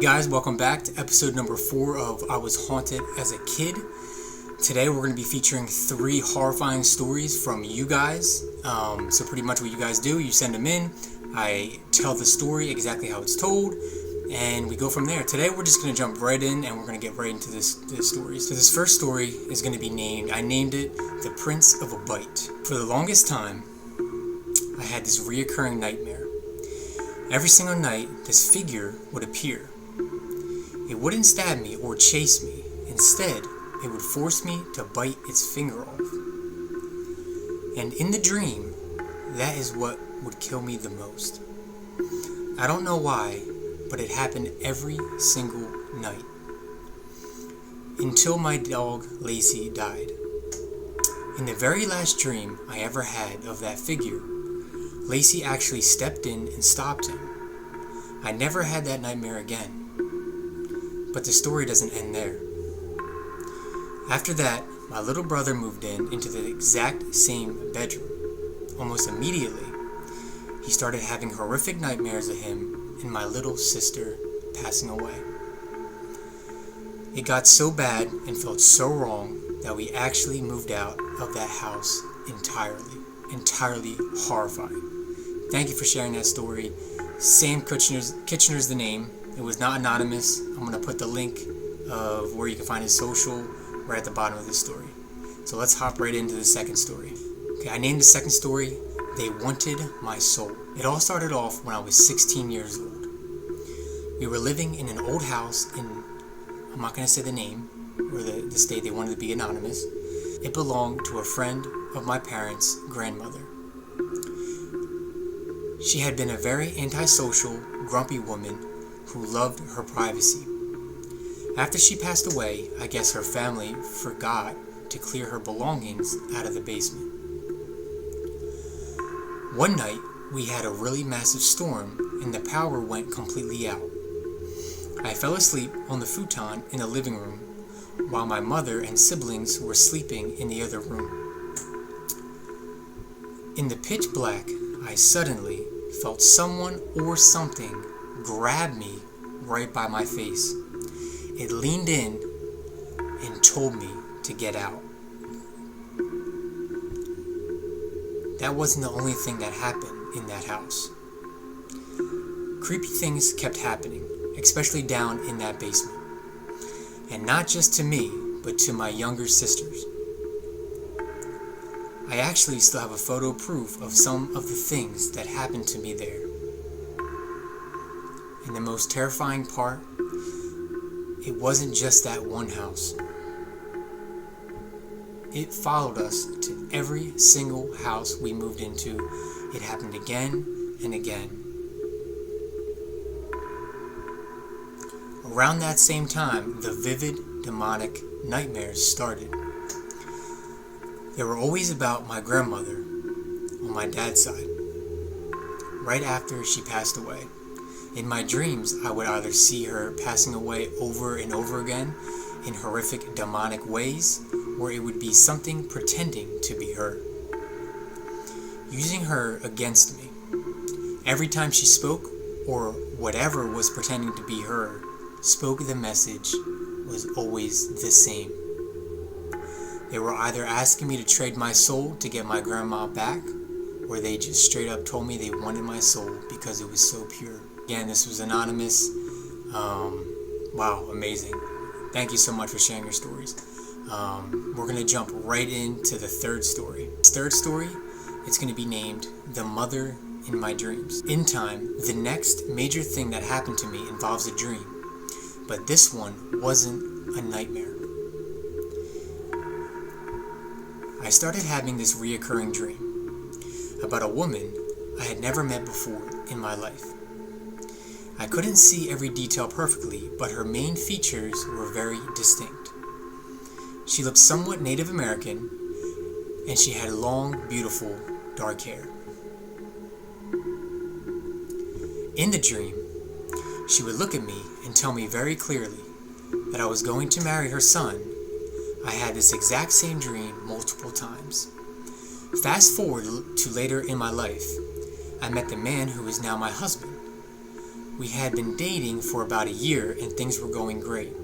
Guys, welcome back to episode number 4 of I Was Haunted as a Kid. Today we're going to be featuring 3 horrifying stories from you guys. So pretty much what you guys do, you send them in, I tell the story exactly how it's told, and we go from there. Today we're just going to jump right in and we're going to get right into this story. So this first story is going to be I named it The Prince of a Bite. For the longest time, I had this reoccurring nightmare. Every single night, this figure would appear. It wouldn't stab me or chase me. Instead, it would force me to bite its finger off. And in the dream, that is what would kill me the most. I don't know why, but it happened every single night. Until my dog, Lacey, died. In the very last dream I ever had of that figure, Lacey actually stepped in and stopped him. I never had that nightmare again. But the story doesn't end there. After that, my little brother moved into the exact same bedroom. Almost immediately, he started having horrific nightmares of him and my little sister passing away. It got so bad and felt so wrong that we actually moved out of that house entirely horrifying. Thank you for sharing that story. Sam Kitchener's the name. It was not anonymous. I'm going to put the link of where you can find his social right at the bottom of this story. So let's hop right into the second story. Okay, I named the second story, They Wanted My Soul. It all started off when I was 16 years old. We were living in an old house in, I'm not going to say the name or the state, they wanted to be anonymous. It belonged to a friend of my parents' grandmother. She had been a very antisocial, grumpy woman who loved her privacy. After she passed away, I guess her family forgot to clear her belongings out of the basement. One night, we had a really massive storm and the power went completely out. I fell asleep on the futon in the living room while my mother and siblings were sleeping in the other room. In the pitch black, I suddenly felt someone or something grab me right by my face. It leaned in and told me to get out. That wasn't the only thing that happened in that house. Creepy things kept happening, especially down in that basement. And not just to me, but to my younger sisters. I actually still have a photo proof of some of the things that happened to me there. And the most terrifying part, it wasn't just that one house. It followed us to every single house we moved into. It happened again and again. Around that same time, the vivid, demonic nightmares started. They were always about my grandmother on my dad's side, right after she passed away. In my dreams, I would either see her passing away over and over again in horrific demonic ways, or it would be something pretending to be her, using her against me. Every time she spoke, or whatever was pretending to be her, spoke, the message was always the same. They were either asking me to trade my soul to get my grandma back, or they just straight up told me they wanted my soul because it was so pure. Again, this was anonymous. Wow, amazing. Thank you so much for sharing your stories. We're going to jump right into the third story. This third story, it's going to be named The Mother in My Dreams. In time, the next major thing that happened to me involves a dream, but this one wasn't a nightmare. I started having this reoccurring dream about a woman I had never met before in my life. I couldn't see every detail perfectly, but her main features were very distinct. She looked somewhat Native American, and she had long, beautiful, dark hair. In the dream, she would look at me and tell me very clearly that I was going to marry her son. I had this exact same dream multiple times. Fast forward to later in my life, I met the man who is now my husband. We had been dating for about a year and things were going great.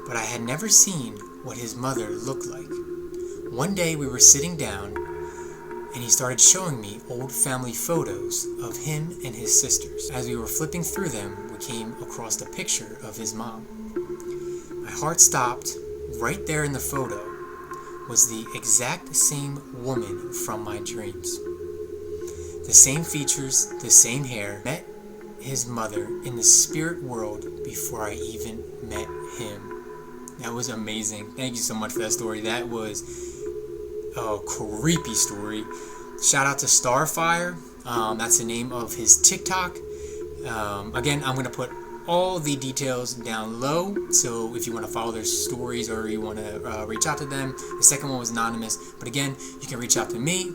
But I had never seen what his mother looked like. One day we were sitting down and he started showing me old family photos of him and his sisters. As we were flipping through them, we came across a picture of his mom. My heart stopped. Right there in the photo was the exact same woman from my dreams. The same features, the same hair. Met his mother in the spirit world before I even met him. That was amazing. Thank you so much for that story. That was a creepy story. Shout out to Starfire. That's the name of his TikTok. Again, I'm going to put all the details down low, so if you want to follow their stories or you want to reach out to them. The second one was anonymous, but again, you can reach out to me.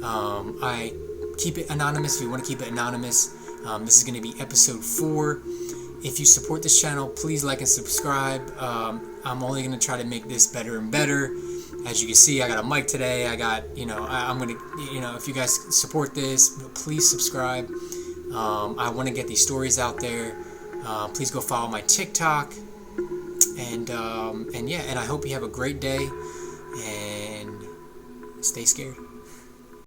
I keep it anonymous if you want to keep it anonymous. This is going to be episode 4. If you support this channel, please like and subscribe. I'm only going to try to make this better and better. As you can see, I got a mic today. I got, I'm going to, if you guys support this, please subscribe. I want to get these stories out there. Please go follow my TikTok. And I hope you have a great day and stay scared.